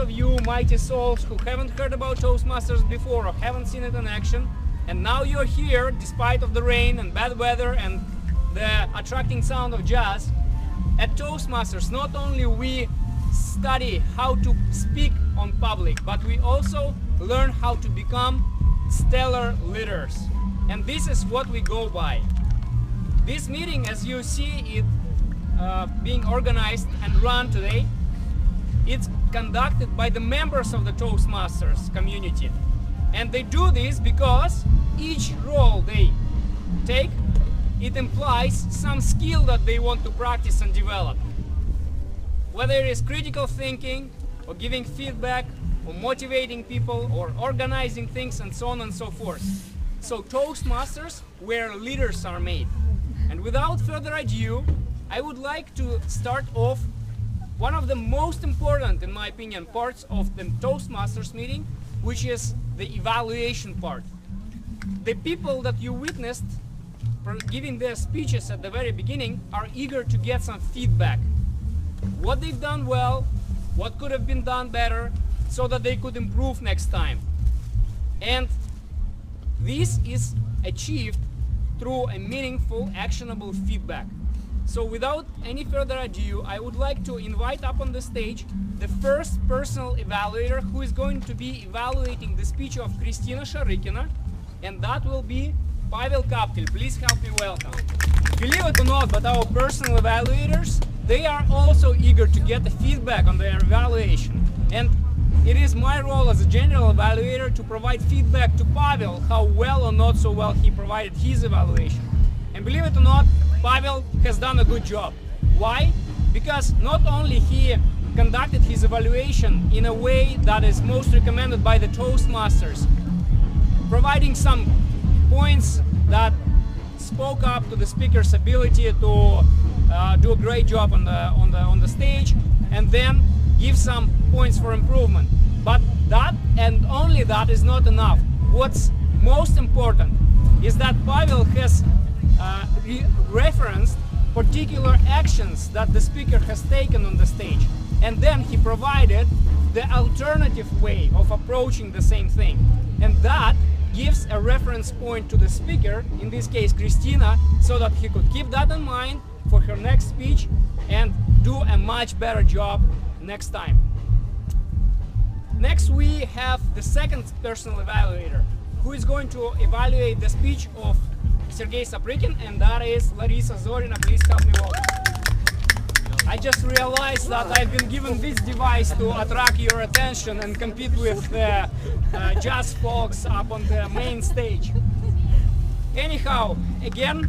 of you mighty souls who haven't heard about Toastmasters before or haven't seen it in action, and now you're here despite of the rain and bad weather and the attracting sound of jazz. At Toastmasters, not only we study how to speak on public, but we also learn how to become stellar leaders. And this is what we go by. This meeting, as you see it being organized and run today, it's conducted by the members of the Toastmasters community. And they do this because each role they take, it implies some skill that they want to practice and develop. Whether it is critical thinking, or giving feedback, or motivating people, or organizing things, and so on and so forth. So Toastmasters, where leaders are made. And without further ado, I would like to start off one of the most important, in my opinion, parts of the Toastmasters meeting, which is the evaluation part. The people that you witnessed giving their speeches at the very beginning are eager to get some feedback. What they've done well, what could have been done better, so that they could improve next time. And this is achieved through a meaningful, actionable feedback. So without any further ado, I would like to invite up on the stage the first personal evaluator who is going to be evaluating the speech of Kristina Sharikina, and that will be Pavel Kaptil. Please help me welcome. Believe it or not, but our personal evaluators, they are also eager to get the feedback on their evaluation. And it is my role as a general evaluator to provide feedback to Pavel how well or not so well he provided his evaluation. And believe it or not, Pavel has done a good job. Why? Because not only he conducted his evaluation in a way that is most recommended by the Toastmasters, providing some points that spoke up to the speaker's ability to do a great job on the stage, and then give some points for improvement. But that and only that is not enough. What's most important is that Pavel has referenced particular actions that the speaker has taken on the stage, and then he provided the alternative way of approaching the same thing, and that gives a reference point to the speaker, in this case Kristina, so that he could keep that in mind for her next speech and do a much better job next time. Next we have the second personal evaluator who is going to evaluate the speech of Sergei Saprikin, and that is Larisa Zorina. Please help me welcome. I just realized that I've been given this device to attract your attention and compete with the jazz folks up on the main stage. Anyhow, again,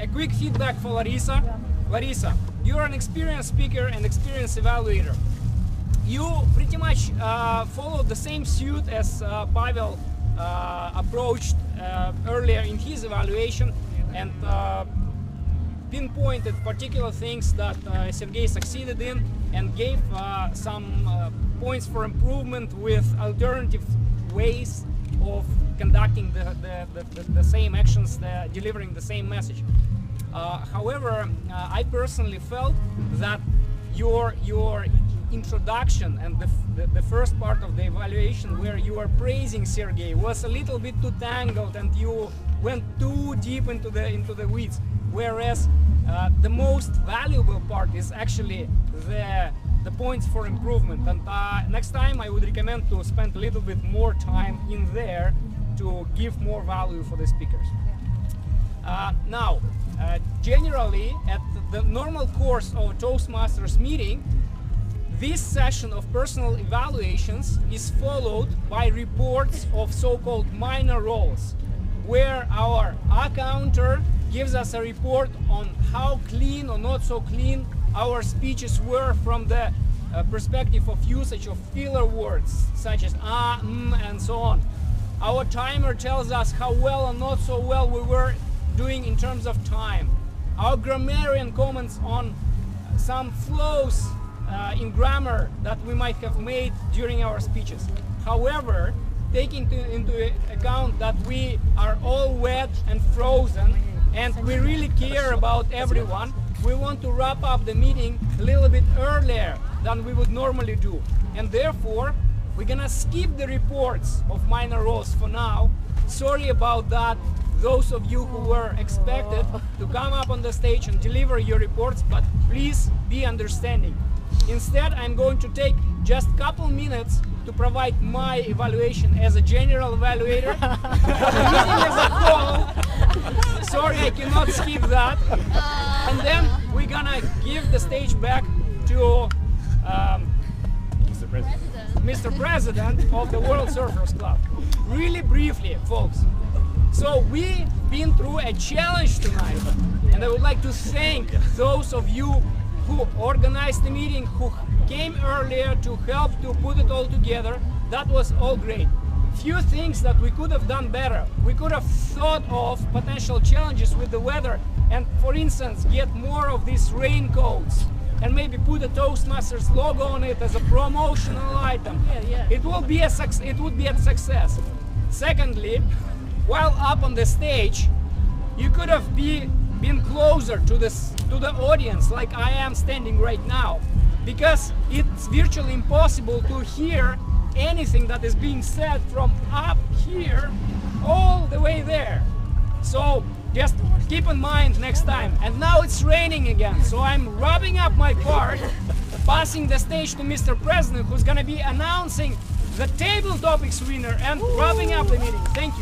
a quick feedback for Larisa. Larisa, you're an experienced speaker and experienced evaluator. You pretty much followed the same suit as Pavel approached earlier in his evaluation, and pinpointed particular things that Sergei succeeded in, and gave some points for improvement with alternative ways of conducting the same actions, delivering the same message. However, I personally felt that your introduction and the first part of the evaluation where you are praising Sergei was a little bit too tangled, and you went too deep into the weeds, whereas the most valuable part is actually the points for improvement. And next time I would recommend to spend a little bit more time in there to give more value for the speakers. Now, generally at the normal course of a Toastmasters meeting, this session of personal evaluations is followed by reports of so-called minor roles, where our accounter gives us a report on how clean or not so clean our speeches were from the perspective of usage of filler words such as and so on. Our timer tells us how well or not so well we were doing in terms of time. Our grammarian comments on some flows in grammar that we might have made during our speeches. However, taking into account that we are all wet and frozen and we really care about everyone, we want to wrap up the meeting a little bit earlier than we would normally do. And therefore, we're gonna skip the reports of minor roles for now. Sorry about that, those of you who were expected to come up on the stage and deliver your reports, but please be understanding. Instead, I'm going to take just a couple minutes to provide my evaluation as a general evaluator. The meeting as a whole. Sorry, I cannot skip that. And then we're gonna give the stage back to Mr. President of the World Surfers Club. Really briefly, folks. So we've been through a challenge tonight, and I would like to thank those of you who organized the meeting, who came earlier to help to put it all together. That was all great. Few things that we could have done better. We could have thought of potential challenges with the weather and, for instance, get more of these raincoats and maybe put a Toastmasters logo on it as a promotional item. It would be a success. Secondly, while up on the stage, you could have been closer to the audience like I am standing right now, because it's virtually impossible to hear anything that is being said from up here all the way there. So just keep in mind next time. And now it's raining again, so I'm wrapping up my part, passing the stage to Mr. President, who's gonna be announcing the table topics winner and wrapping up the meeting. Thank you.